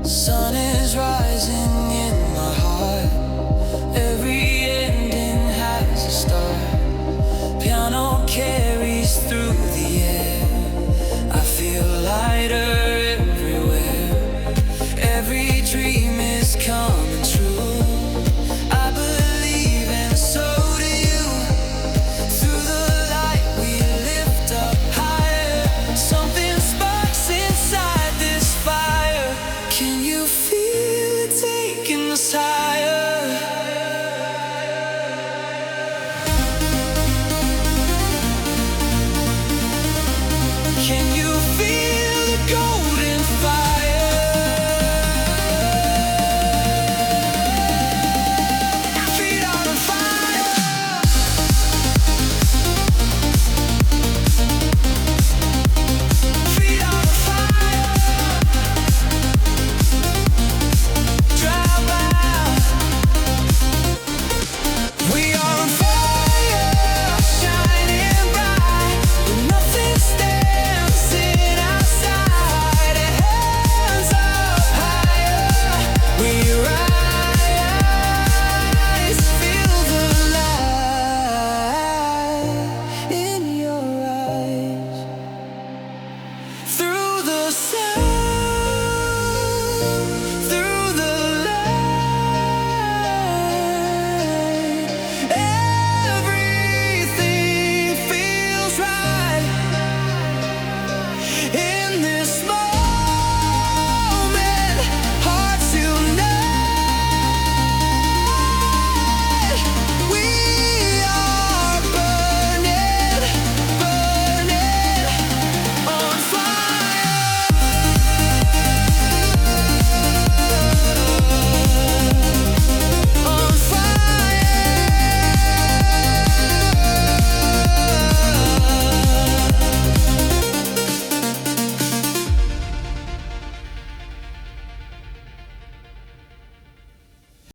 Sun is rising in my heart. Every ending has a start. Piano carries through the air. I feel lighter everywhere. Every dream is coming true. I believe and so do you. Through the light we lift up higher. Something sparks inside this fire. Can you feel it taking us higher?